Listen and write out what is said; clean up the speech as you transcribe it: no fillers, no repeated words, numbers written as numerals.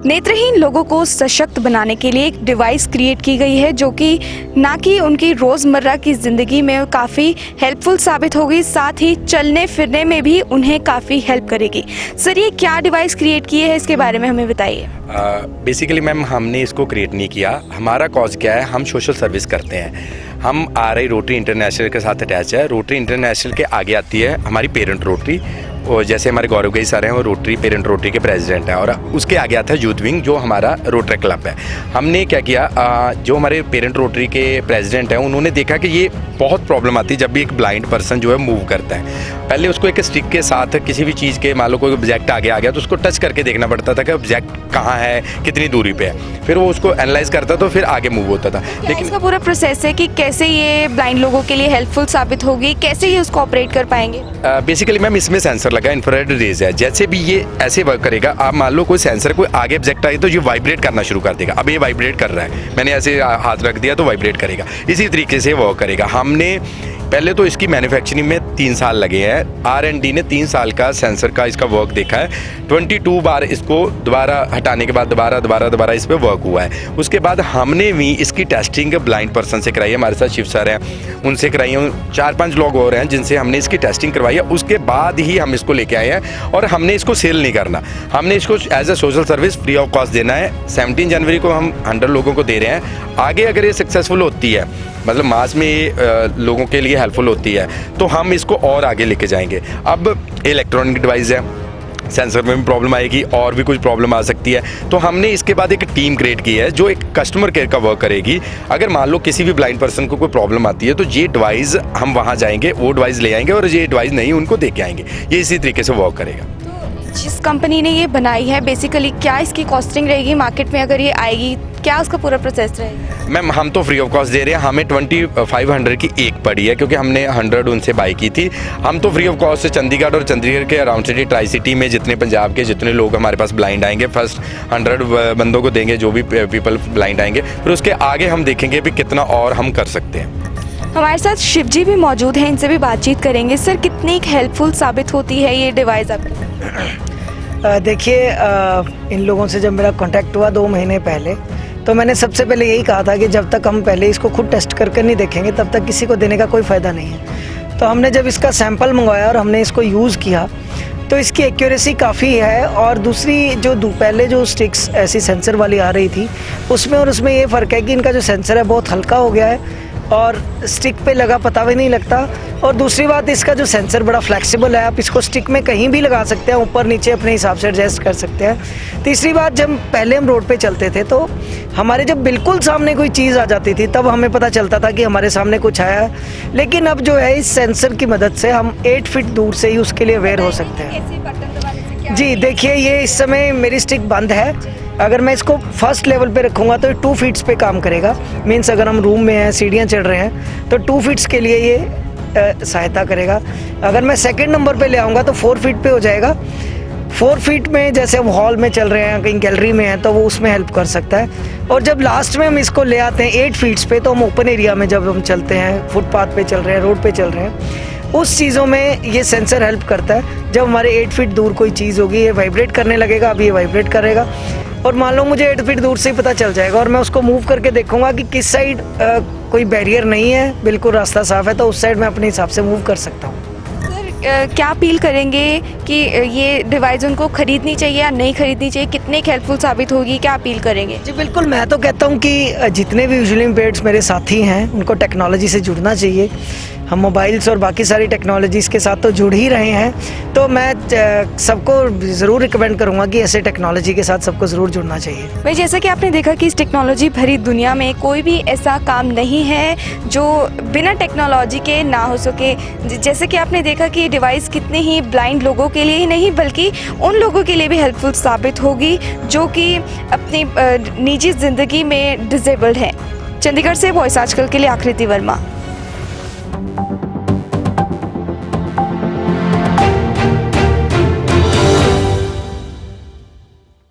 नेत्रहीन लोगों को सशक्त बनाने के लिए एक डिवाइस क्रिएट की गई है जो कि ना कि उनकी रोज़मर्रा की ज़िंदगी में काफ़ी हेल्पफुल साबित होगी, साथ ही चलने फिरने में भी उन्हें काफ़ी हेल्प करेगी। सर, ये क्या डिवाइस क्रिएट की है, इसके बारे में हमें बताइए। बेसिकली मैम हमने इसको क्रिएट नहीं किया। हमारा कॉज क्या है, हम सोशल सर्विस करते हैं। हम RI रोटरी इंटरनेशनल के साथ अटैच है। रोटरी इंटरनेशनल के आगे आती है हमारी पेरेंट रोटरी, और जैसे हमारे गौरव गई सर हैं वो रोटरी पेरेंट रोटरी के प्रेसिडेंट हैं, और उसके आगे आता है यूथ विंग जो हमारा रोटरी क्लब है। हमने क्या किया, जो हमारे पेरेंट रोटरी के प्रेसिडेंट हैं उन्होंने देखा कि ये बहुत प्रॉब्लम आती है जब भी एक ब्लाइंड पर्सन जो है मूव करता है। पहले उसको एक स्टिक के साथ किसी भी चीज़ के, मान लो कोई ऑब्जेक्ट आगे आ गया तो उसको टच करके देखना पड़ता था कि ऑब्जेक्ट कहाँ है, कितनी दूरी पे है, फिर वो उसको एनालाइज करता तो फिर आगे मूव होता था। लेकिन इसका पूरा प्रोसेस है कि कैसे ये ब्लाइंड लोगों के लिए हेल्पफुल साबित होगी, कैसे ये उसको ऑपरेट कर पाएंगे? बेसिकली मैम इसमें सेंसर लगा, इंफ्रारेड रेज है। जैसे भी ये ऐसे वर्क करेगा, आप मान लो कोई सेंसर कोई आगे ऑब्जेक्ट आए तो ये वाइब्रेट करना शुरू कर देगा। अब ये वाइब्रेट कर रहा है, मैंने ऐसे हाथ रख दिया तो वाइब्रेट करेगा। इसी तरीके से वर्क करेगा। हमने पहले तो इसकी मैन्युफैक्चरिंग में 3 साल लगे हैं। R&D ने 3 साल का सेंसर का इसका वर्क देखा है। 22 बार इसको दोबारा हटाने के बाद दोबारा इस पर वर्क हुआ है। उसके बाद हमने भी इसकी टेस्टिंग ब्लाइंड पर्सन से कराई है, हमारे साथ शिव सर हैं, उनसे कराई है। 4-5 लोग और हैं जिनसे हमने इसकी टेस्टिंग करवाई है। उसके बाद ही हम इसको लेके आए हैं, और हमने इसको सेल नहीं करना, हमने इसको as a social service free of cost देना है। 17 जनवरी को हम 100 लोगों को दे रहे हैं। आगे अगर ये सक्सेसफुल होती है, मतलब मास में ये लोगों के लिए हेल्पफुल होती है, तो हम इसको और आगे लेके जाएंगे। अब इलेक्ट्रॉनिक डिवाइस है, सेंसर में भी प्रॉब्लम आएगी और भी कुछ प्रॉब्लम आ सकती है, तो हमने इसके बाद एक टीम क्रिएट की है जो एक कस्टमर केयर का वर्क करेगी। अगर मान लो किसी भी ब्लाइंड पर्सन को कोई प्रॉब्लम आती है तो ये डिवाइस हम वहाँ जाएंगे, वो डिवाइस ले आएंगे, और ये डिवाइस नहीं उनको दे के आएंगे। ये इसी तरीके से वर्क करेगा। जिस कंपनी ने ये बनाई है, बेसिकली क्या इसकी कॉस्टिंग रहेगी मार्केट में अगर ये आएगी, क्या उसका पूरा प्रोसेस रहेगा? मैम हम तो फ्री ऑफ कॉस्ट दे रहे हैं। हमें 2500 की एक पड़ी है, क्योंकि हमने 100 उनसे बाई की थी। हम तो फ्री ऑफ कॉस्ट से चंडीगढ़ और चंडीगढ़ के अराउंड सिटी, ट्राई सिटी में जितने पंजाब के जितने लोग हमारे पास ब्लाइंड आएंगे, फर्स्ट 100 बंदों को देंगे जो भी पीपल ब्लाइंड आएंगे, फिर उसके आगे हम देखेंगे भी कितना और हम कर सकते हैं। हमारे साथ शिव जी भी मौजूद हैं, इनसे भी बातचीत करेंगे। सर, कितनी हेल्पफुल साबित होती है ये डिवाइस आपको? देखिए, इन लोगों से जब मेरा कांटेक्ट हुआ 2 महीने पहले, तो मैंने सबसे पहले यही कहा था कि जब तक हम पहले इसको खुद टेस्ट करके नहीं देखेंगे तब तक किसी को देने का कोई फ़ायदा नहीं है। तो हमने जब इसका सैंपल मंगवाया और हमने इसको यूज़ किया तो इसकी एक्यूरेसी काफ़ी है। और दूसरी जो पहले जो स्टिक्स ऐसी सेंसर वाली आ रही थी उसमें और उसमें ये फ़र्क है कि इनका जो सेंसर है बहुत हल्का हो गया है और स्टिक पे लगा पता भी नहीं लगता। और दूसरी बात, इसका जो सेंसर बड़ा फ्लेक्सिबल है, आप इसको स्टिक में कहीं भी लगा सकते हैं, ऊपर नीचे अपने हिसाब से एडजस्ट कर सकते हैं। तीसरी बात, जब पहले हम रोड पे चलते थे तो हमारे जब बिल्कुल सामने कोई चीज़ आ जाती थी तब हमें पता चलता था कि हमारे सामने कुछ आया है, लेकिन अब जो है इस सेंसर की मदद से हम 8 फीट दूर से ही उसके लिए अवेयर हो सकते हैं। जी देखिए, ये इस समय मेरी स्टिक बंद है। अगर मैं इसको फर्स्ट लेवल पे रखूँगा तो 2 फीट्स पे काम करेगा। मीन्स अगर हम रूम में हैं, सीढ़ियाँ चढ़ रहे हैं, तो 2 फीट्स के लिए ये सहायता करेगा। अगर मैं सेकंड नंबर पे ले आऊँगा तो 4 फीट पे हो जाएगा। 4 फीट में जैसे हम हॉल में चल रहे हैं, कहीं गैलरी में हैं, तो वो उसमें हेल्प कर सकता है। और जब लास्ट में हम इसको ले आते हैं 8 फीट्स पे, तो हम ओपन एरिया में जब हम चलते हैं, फुटपाथ पे चल रहे हैं, रोड पे चल रहे हैं, उस चीज़ों में ये सेंसर हेल्प करता है। जब हमारे 8 फीट दूर कोई चीज़ होगी, ये वाइब्रेट करने लगेगा। अभी ये वाइब्रेट करेगा और मान लो मुझे 8 फीट दूर से ही पता चल जाएगा, और मैं उसको मूव करके देखूंगा कि किस साइड कोई बैरियर नहीं है, बिल्कुल रास्ता साफ है, तो उस साइड मैं अपने हिसाब से मूव कर सकता हूँ। क्या अपील करेंगे कि ये डिवाइस उनको खरीदनी चाहिए या नहीं खरीदनी चाहिए, कितने हेल्पफुल साबित होगी, क्या अपील करेंगे? जी बिल्कुल, मैं तो कहता हूँ कि जितने भी विजुअली इम्पेयर्ड्स मेरे साथी हैं उनको टेक्नोलॉजी से जुड़ना चाहिए। हम मोबाइल्स और बाकी सारी टेक्नोलॉजीज़ के साथ तो जुड़ ही रहे हैं, तो मैं सबको ज़रूर रिकमेंड करूँगा कि ऐसे टेक्नोलॉजी के साथ सबको ज़रूर जुड़ना चाहिए। भाई, जैसा कि आपने देखा कि इस टेक्नोलॉजी भरी दुनिया में कोई भी ऐसा काम नहीं है जो बिना टेक्नोलॉजी के ना हो सके। जैसे कि आपने देखा कि ये डिवाइस कितने ही ब्लाइंड लोगों के लिए ही नहीं बल्कि उन लोगों के लिए भी हेल्पफुल साबित होगी जो कि अपनी निजी ज़िंदगी में डिसेबल्ड हैं। चंडीगढ़ से वॉइस आजकल के लिए आकृति वर्मा।